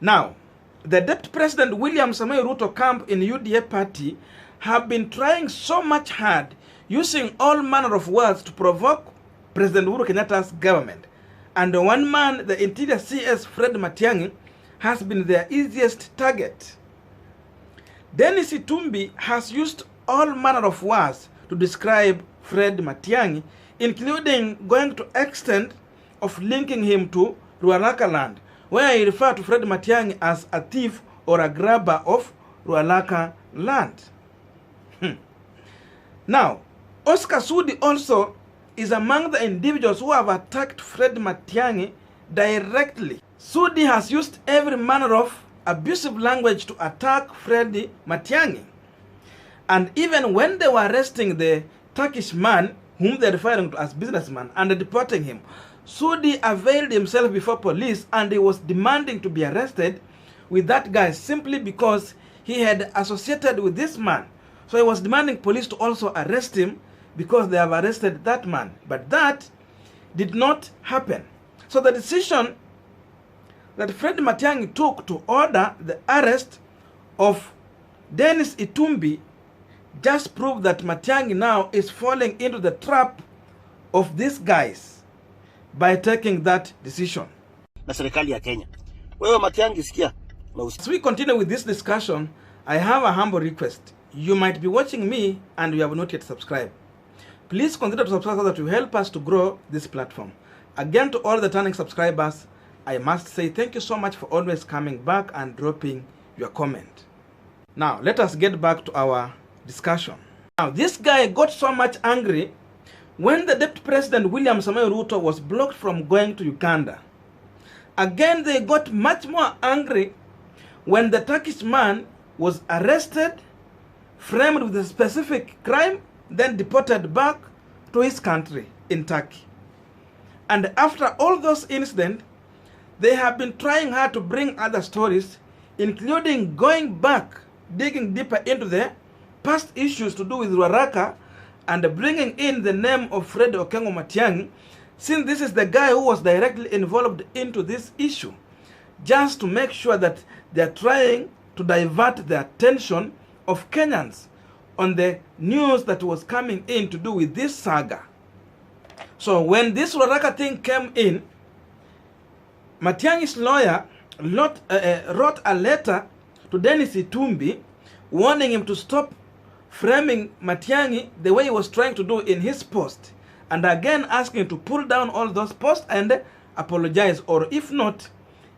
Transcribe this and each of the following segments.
Now, the Deputy President William Samoei Ruto camp in UDA party have been trying so much hard, using all manner of words to provoke President Uhuru Kenyatta's government. And one man, the Interior CS Fred Matiangi, has been their easiest target. Dennis Itumbi has used all manner of words to describe Fred Matiangi, including going to extent of linking him to Ruaraka land, where he referred to Fred Matiangi as a thief or a grabber of Ruaraka land. Now, Oscar Sudi also is among the individuals who have attacked Fred Matiangi directly. Sudi has used every manner of abusive language to attack Fred Matiangi. And even when they were arresting the Turkish man, whom they are referring to as businessman, and deporting him, Sudi availed himself before police, and he was demanding to be arrested with that guy simply because he had associated with this man. So he was demanding police to also arrest him because they have arrested that man. But that did not happen. So the decision that Fred Matiangi took to order the arrest of Denis Itumbi just proved that Matiangi now is falling into the trap of these guys by taking that decision. Na serikali ya Kenya. Wewe Matiangi sikia. As we continue with this discussion, I have a humble request. You might be watching me and you have not yet subscribed. Please consider to subscribe so that you help us to grow this platform. Again, to all the turning subscribers, I must say thank you so much for always coming back and dropping your comment. Now, let us get back to our discussion. Now, this guy got so much angry when the Deputy President William Samoei Ruto was blocked from going to Uganda. Again, they got much more angry when the Turkish man was arrested, framed with a specific crime, then deported back to his country in Turkey. And after all those incidents, they have been trying hard to bring other stories, including going back, digging deeper into the past issues to do with Ruaraka, and bringing in the name of Fred Okengo Matiangi, since this is the guy who was directly involved into this issue, just to make sure that they are trying to divert the attention of Kenyans on the news that was coming in to do with this saga. So when this Ruaraka thing came in, Matiangi's lawyer wrote a letter to Denis Itumbi warning him to stop framing Matiangi the way he was trying to do in his post, and again asking him to pull down all those posts and apologize, or if not,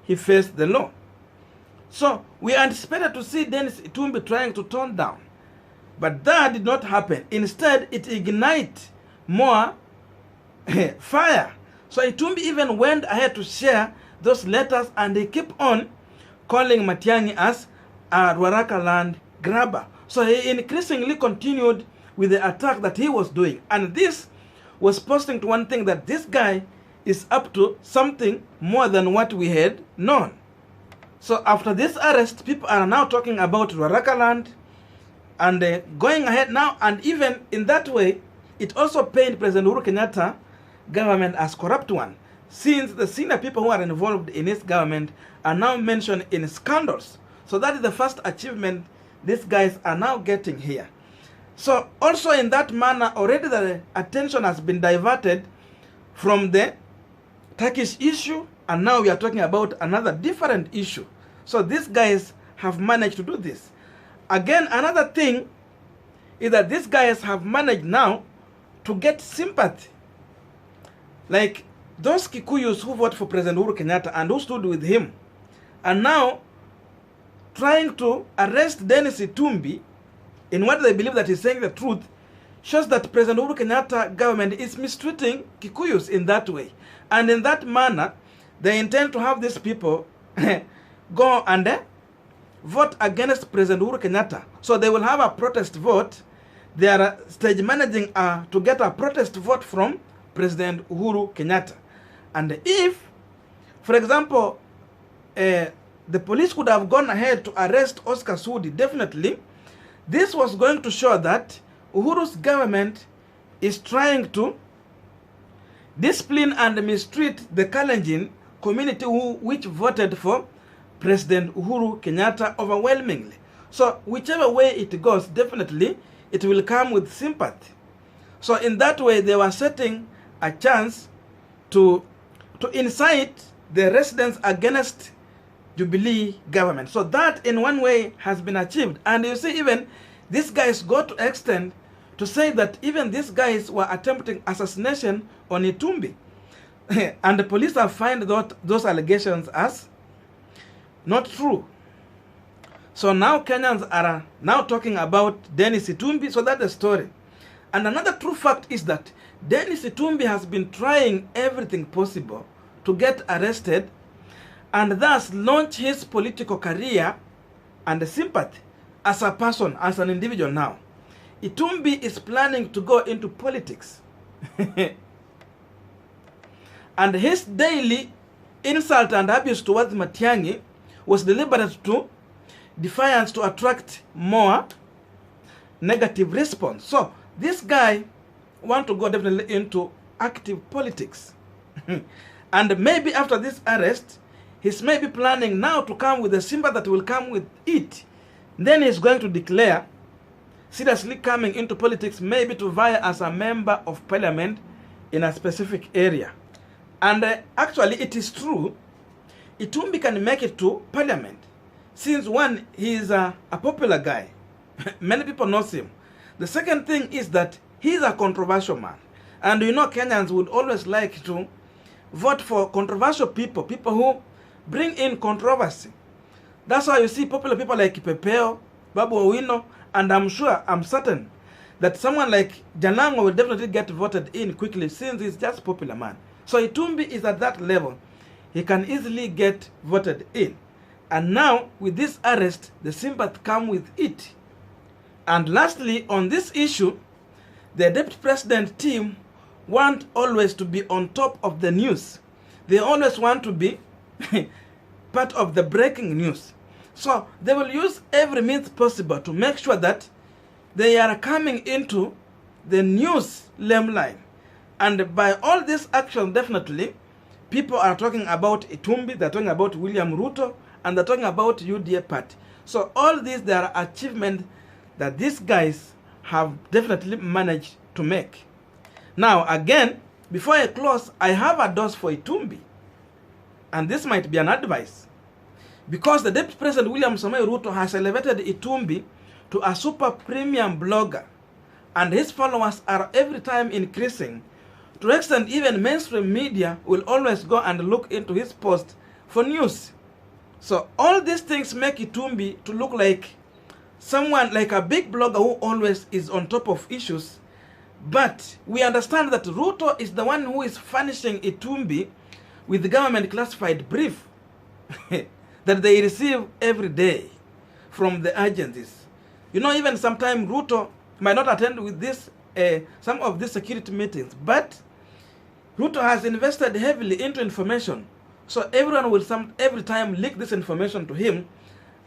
he faced the law. So we anticipated to see Denis Itumbi trying to tone down, but that did not happen. Instead, it ignited more fire. So Itumbi even went ahead to share those letters, and they keep on calling Matiangi as a Ruaraka land grabber. So he increasingly continued with the attack that he was doing. And this was posting to one thing, that this guy is up to something more than what we had known. So after this arrest, people are now talking about Ruaraka land and going ahead now. And even in that way, it also painted President Uhuru Kenyatta government as corrupt one, since the senior people who are involved in his government are now mentioned in scandals. So that is the first achievement these guys are now getting here. So also in that manner, already the attention has been diverted from the Turkish issue, and now we are talking about another different issue. So these guys have managed to do this. Again, another thing is that these guys have managed now to get sympathy. Like those Kikuyus who voted for President Uhuru Kenyatta and who stood with him are now trying to arrest Denis Itumbi in what they believe that he's saying the truth, shows that President Uhuru Kenyatta government is mistreating Kikuyus in that way. And in that manner, they intend to have these people go and vote against President Uhuru Kenyatta. So they will have a protest vote. They are stage managing to get a protest vote from President Uhuru Kenyatta. And if, for example, the police could have gone ahead to arrest Oscar Sudi, definitely, this was going to show that Uhuru's government is trying to discipline and mistreat the Kalenjin community which voted for President Uhuru Kenyatta overwhelmingly. So whichever way it goes, definitely it will come with sympathy. So in that way, they were setting a chance to incite the residents against Jubilee government. So that in one way has been achieved. And you see, even these guys go to extent to say that even these guys were attempting assassination on Itumbi. And the police have found those allegations as not true. So now Kenyans are now talking about Dennis Itumbi. So that's the story. And another true fact is that Dennis Itumbi has been trying everything possible to get arrested and thus launch his political career and sympathy as a person, as an individual now. Itumbi is planning to go into politics. And his daily insult and abuse towards Matiangi was deliberate to defiance to attract more negative response. So this guy wants to go definitely into active politics. And maybe after this arrest, he's maybe planning now to come with the sympathy that will come with it. Then he's going to declare seriously coming into politics, maybe to vie as a member of parliament in a specific area. And actually it is true, Itumbi can make it to parliament. Since one, he is a popular guy. Many people know him. The second thing is that he is a controversial man. And you know Kenyans would always like to vote for controversial people, people who bring in controversy. That's why you see popular people like Pepeo, Babu Owino, and I'm certain that someone like Jalango will definitely get voted in quickly since he's just a popular man. So Itumbi is at that level. He can easily get voted in. And now, with this arrest, the sympathy come with it. And lastly, on this issue, the deputy president team want always to be on top of the news. They always want to be part of the breaking news. So they will use every means possible to make sure that they are coming into the news limelight. And by all this action, definitely, people are talking about Itumbi, they're talking about William Ruto, and they're talking about UDA party. So all these, they are achievements that these guys have definitely managed to make. Now, again, before I close, I have a dose for Itumbi. And this might be an advice. Because the Deputy President William Samoei Ruto has elevated Itumbi to a super premium blogger. And his followers are every time increasing. To the extent even mainstream media will always go and look into his post for news. So all these things make Itumbi to look like someone, like a big blogger who always is on top of issues. But we understand that Ruto is the one who is furnishing Itumbi with the government classified brief that they receive every day from the agencies. You know, even sometimes Ruto might not attend with this some of these security meetings, but Ruto has invested heavily into information. So everyone will every time leak this information to him.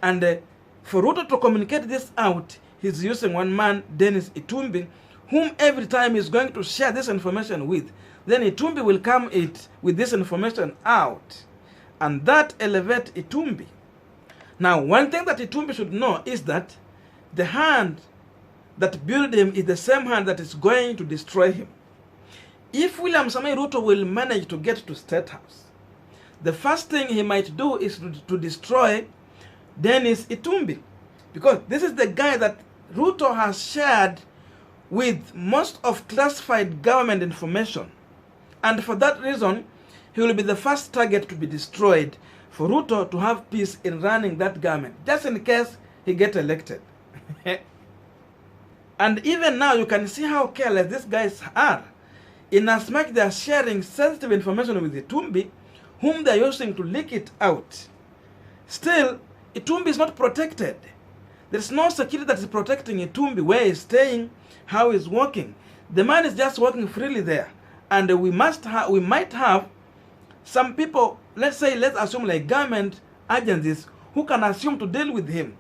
And for Ruto to communicate this out, he's using one man, Dennis Itumbi, whom every time he's going to share this information with. Then Itumbi will come with this information out. And that elevates Itumbi. Now, one thing that Itumbi should know is that the hand that built him is the same hand that is going to destroy him. If William Samoei Ruto will manage to get to State House, the first thing he might do is to destroy Dennis Itumbi. Because this is the guy that Ruto has shared with most of classified government information. And for that reason, he will be the first target to be destroyed for Ruto to have peace in running that government, just in case he gets elected. And even now, you can see how careless these guys are. In as much they are sharing sensitive information with Itumbi, whom they are using to leak it out. Still, Itumbi is not protected. There is no security that is protecting Itumbi, where he's staying, how he's working. The man is just working freely there. And we might have some people, let's assume like government agencies, who can assume to deal with him.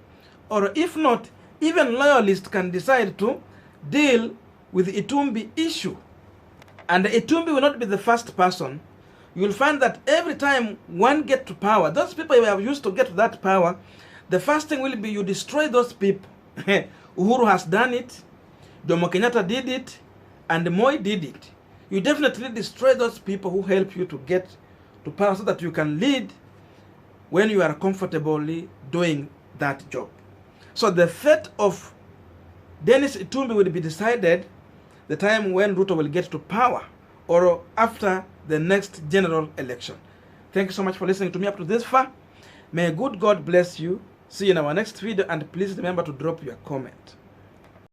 Or if not, even loyalists can decide to deal with Itumbi issue. And Itumbi will not be the first person you'll find that every time one get to power, those people you have used to get to that power, the first thing will be you destroy those people. Uhuru has done it, Jomo Kenyatta did it, and Moi did it. You definitely destroy those people who help you to get to power so that you can lead when you are comfortably doing that job. So the fate of Dennis Itumbi will be decided the time when Ruto will get to power or after the next general election. Thank you so much for listening to me up to this far. May good God bless you. See you in our next video, and please remember to drop your comment.